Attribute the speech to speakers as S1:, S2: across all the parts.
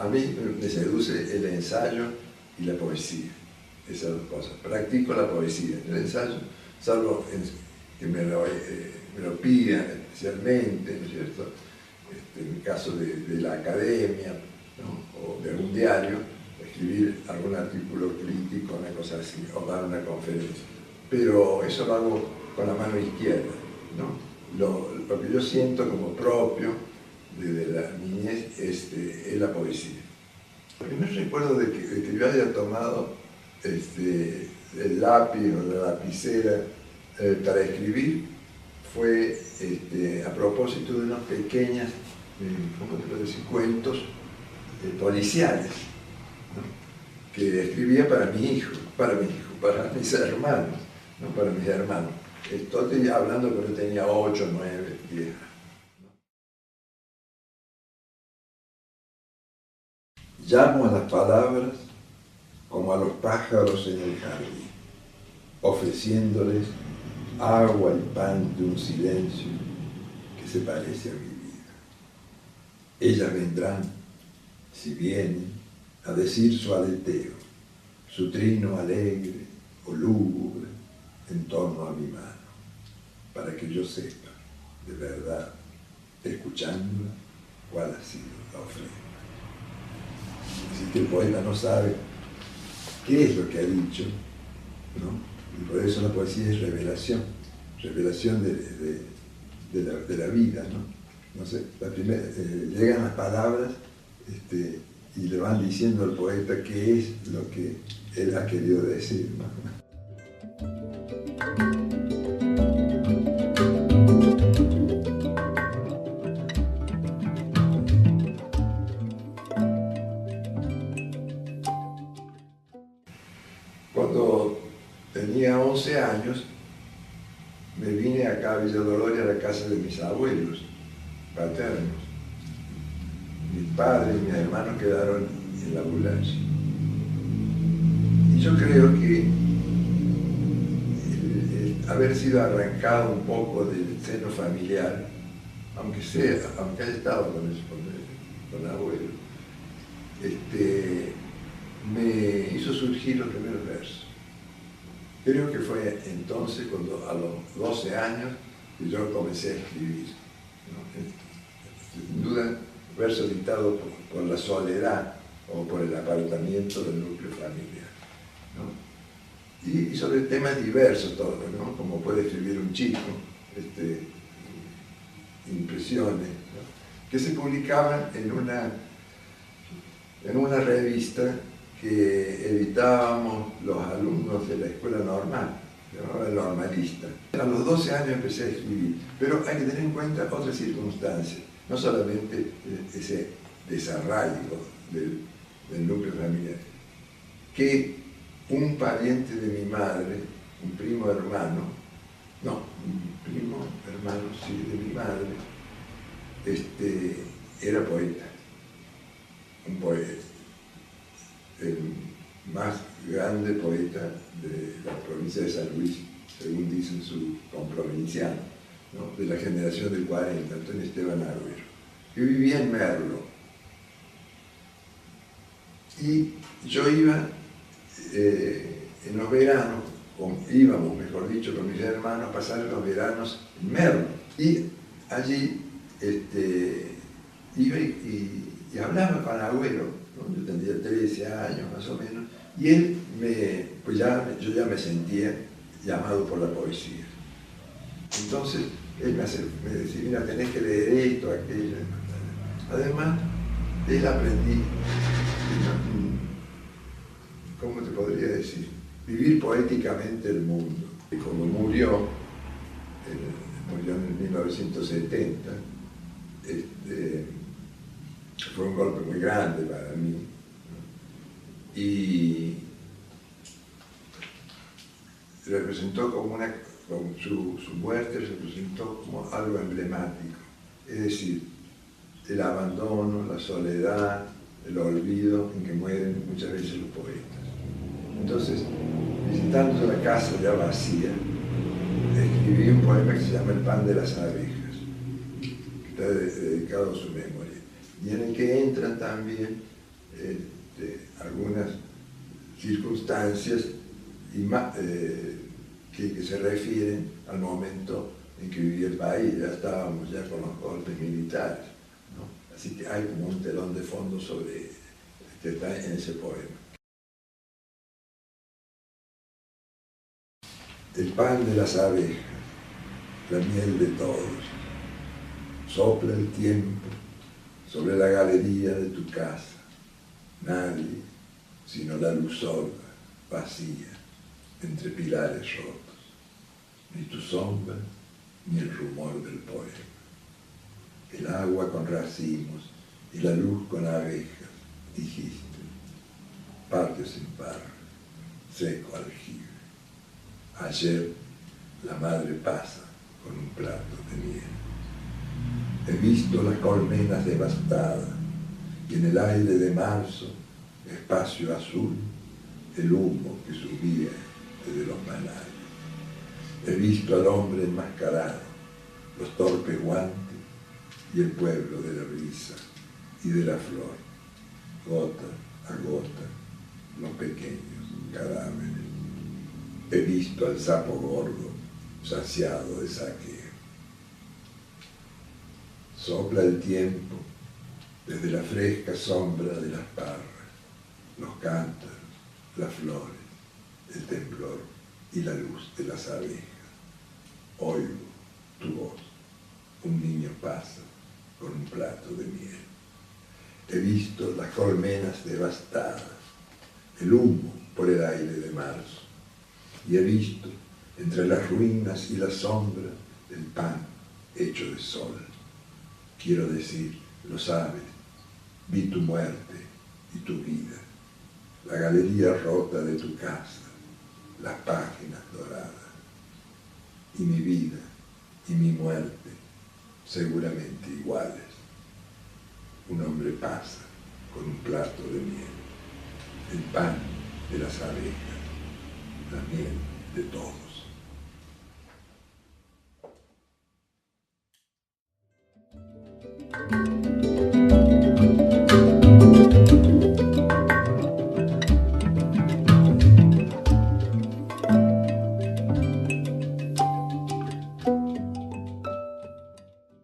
S1: mí me seduce el ensayo y la poesía, esas dos cosas. Practico la poesía, el ensayo, salvo que me lo pidan especialmente, ¿no es cierto? En el caso de la academia, ¿no? O de algún diario, escribir algún artículo crítico, una cosa así, o dar una conferencia. Pero eso lo hago con la mano izquierda, ¿no? Lo que yo siento como propio desde la niñez es la poesía. El primer recuerdo de que yo haya tomado el lápiz o la lapicera para escribir fue a propósito de unos pequeños, ¿cómo te puedo decir?, cuentos policiales, ¿no? Que escribía para mis hermanos, no para mis hermanos. Estoy hablando cuando tenía 8, 9, 10 años. Llamo a las palabras como a los pájaros en el jardín, ofreciéndoles agua y pan de un silencio que se parece a mi vida. Ellas vendrán, si vienen, a decir su aleteo, su trino alegre o lúgubre en torno a mi mano, para que yo sepa, de verdad, escuchándola, cuál ha sido la ofrenda. Así que el poeta no sabe qué es lo que ha dicho, ¿no? Y por eso la poesía es revelación de la vida, ¿no? No sé, llegan las palabras y le van diciendo al poeta qué es lo que él ha querido decir, ¿no? Cuando tenía 11 años, me vine acá a Villa Dolores, a la casa de mis abuelos paternos. Mi padre y mis hermanos quedaron en la ambulancia. Y yo creo que el haber sido arrancado un poco del seno familiar, aunque haya estado con el abuelo, me hizo surgir los primeros versos. Creo que fue entonces cuando a los 12 años que yo comencé a escribir, ¿no? Sin duda, versos dictados por la soledad o por el apartamiento del núcleo familiar, ¿no? Y sobre temas diversos todos, ¿no? Como puede escribir un chico, impresiones, ¿no? Que se publicaban en una revista que editábamos los alumnos de la escuela normal, se llamaba El Normalista. A los 12 años empecé a escribir, pero hay que tener en cuenta otras circunstancias, no solamente ese desarraigo del núcleo familiar, que un pariente de mi madre, un primo hermano de mi madre, era poeta, un poeta, el más grande poeta de la provincia de San Luis, según dicen sus comprovincianos, ¿no? De la generación del 40, Antonio Esteban Agüero, que vivía en Merlo. Y yo iba en los veranos, íbamos, mejor dicho, con mis hermanos a pasar los veranos en Merlo. Y allí iba y hablaba con Agüero, ¿no? Yo tendría 13 años más o menos, y él yo ya me sentía llamado por la poesía. Entonces él me decía, mira, tenés que leer esto, aquello. Además, de él aprendí, ¿cómo te podría decir? Vivir poéticamente el mundo. Y como murió en 1970, fue un golpe muy grande para mí, ¿no? Y representó con su muerte representó como algo emblemático, es decir, el abandono, la soledad, el olvido en que mueren muchas veces los poetas. Entonces, visitando la casa ya vacía, escribí un poema que se llama El pan de las abejas, que está dedicado a su memoria, y en el que entran también algunas circunstancias que se refieren al momento en que vivía el país. Ya estábamos ya con los golpes militares, ¿no? Así que hay como un telón de fondo sobre que está en ese poema. El pan de las abejas, la miel de todos, sopla el tiempo sobre la galería de tu casa. Nadie, sino la luz sorda, vacía, entre pilares rotos. Ni tu sombra, ni el rumor del poema. El agua con racimos y la luz con abejas, dijiste. Patio sin par, seco aljibe. Ayer la madre pasa con un plato de miel. He visto las colmenas devastadas y en el aire de marzo, espacio azul, el humo que subía desde los manales. He visto al hombre enmascarado, los torpes guantes y el pueblo de la brisa y de la flor, gota a gota, los pequeños cadáveres. He visto al sapo gordo, saciado de saqueo. Sopla el tiempo desde la fresca sombra de las parras, los cántaros, las flores, el temblor y la luz de las abejas. Oigo tu voz, un niño pasa con un plato de miel. He visto las colmenas devastadas, el humo por el aire de marzo, y he visto entre las ruinas y la sombra el pan hecho de sol. Quiero decir, lo sabes, vi tu muerte y tu vida, la galería rota de tu casa, las páginas doradas, y mi vida y mi muerte seguramente iguales. Un hombre pasa con un plato de miel, el pan de las abejas, la miel de todos.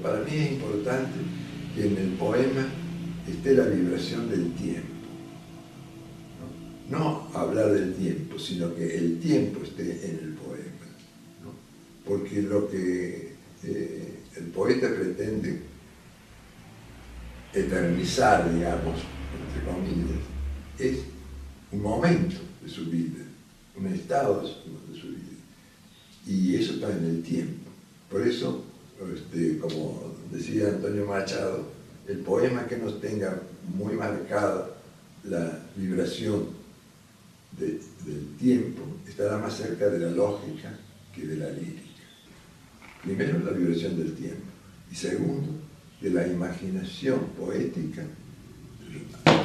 S1: Para mí es importante que en el poema esté la vibración del tiempo. No hablar del tiempo, sino que el tiempo esté en el poema, ¿no? Porque lo que el poeta pretende eternizar, digamos, entre comillas, es un momento de su vida, un estado de su vida. Y eso está en el tiempo. Por eso, como decía Antonio Machado, el poema que nos tenga muy marcada la vibración del tiempo estará más cerca de la lógica que de la lírica. Primero, la vibración del tiempo. Y segundo, que la imaginación poética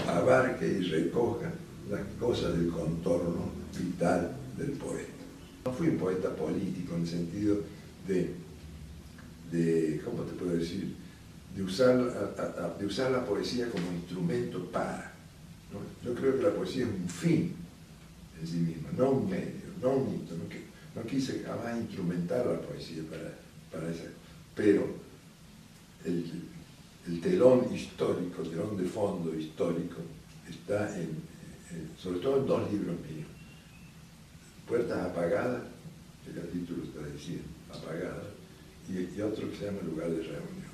S1: abarque y recoja las cosas del contorno vital del poeta. No fui un poeta político en el sentido de ¿cómo te puedo decir?, de usar la poesía como instrumento para, ¿no? Yo creo que la poesía es un fin en sí misma, no un medio, no un hito. No quise jamás instrumentar la poesía para eso. Pero el telón histórico, el telón de fondo histórico, está sobre todo en dos libros míos. Puertas apagadas, el capítulo está diciendo, apagadas, y otro que se llama Lugar de reunión.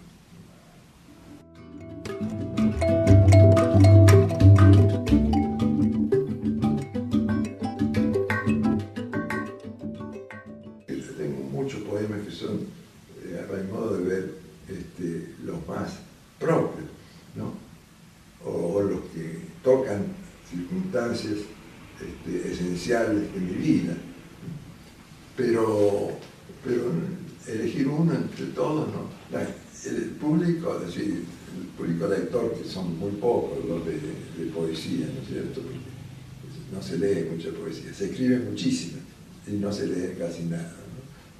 S1: Tengo muchos poemas que son, a mi modo de ver, los más propios, ¿no? O los que tocan circunstancias esenciales de mi vida. Pero elegir uno entre todos, ¿no? El público, es decir, el público lector, que son muy pocos los de poesía, ¿no es cierto? Porque no se lee mucha poesía, se escribe muchísima y no se lee casi nada,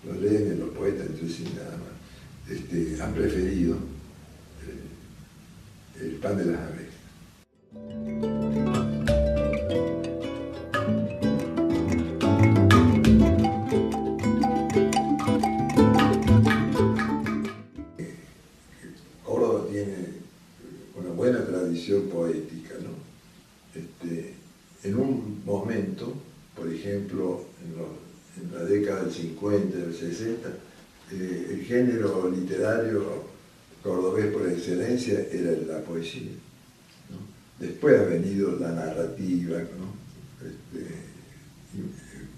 S1: ¿no? Lo leen los poetas entre sí nada más. Han preferido el pan de las abejas. tradición poética, ¿no? En un momento, por ejemplo, en la década del 50, del 60, el género literario cordobés por excelencia era la poesía, ¿no? Después ha venido la narrativa, ¿no?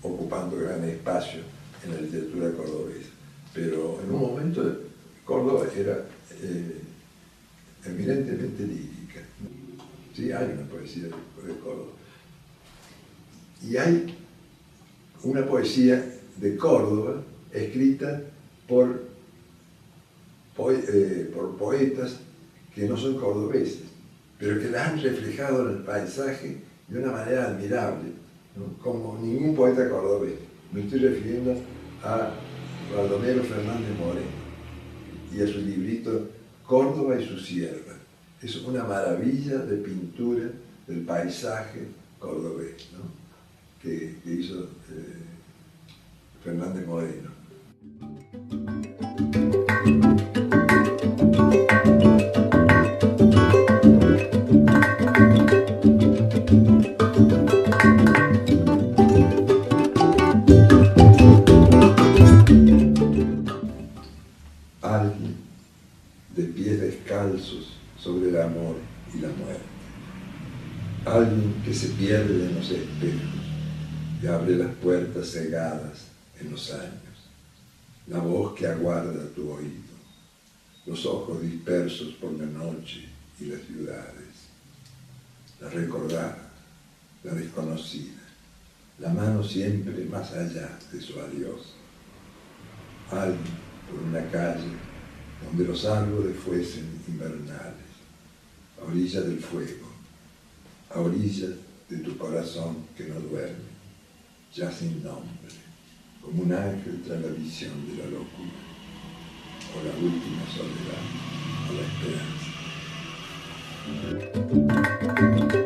S1: Ocupando gran espacio en la literatura cordobesa. Pero en un momento Córdoba era eminentemente lírica. Sí, hay una poesía de Córdoba. Y hay una poesía de Córdoba escrita por poetas que no son cordobeses, pero que la han reflejado en el paisaje de una manera admirable, ¿no? Como ningún poeta cordobés. Me estoy refiriendo a Baldomero Fernández Moreno y a su librito Córdoba y su sierra. Es una maravilla de pintura del paisaje cordobés, ¿no? que hizo Fernández Moreno. Alguien de pies descalzos sobre el amor y la muerte. Alguien que se pierde en los espejos y abre las puertas cegadas en los años. La voz que aguarda tu oído. Los ojos dispersos por la noche y las ciudades. La recordada, la desconocida. La mano siempre más allá de su adiós. Alguien por una calle donde los árboles fuesen invernales, a orillas del fuego, a orillas de tu corazón que no duerme, ya sin nombre, como un ángel tras la visión de la locura, o la última soledad, o la esperanza.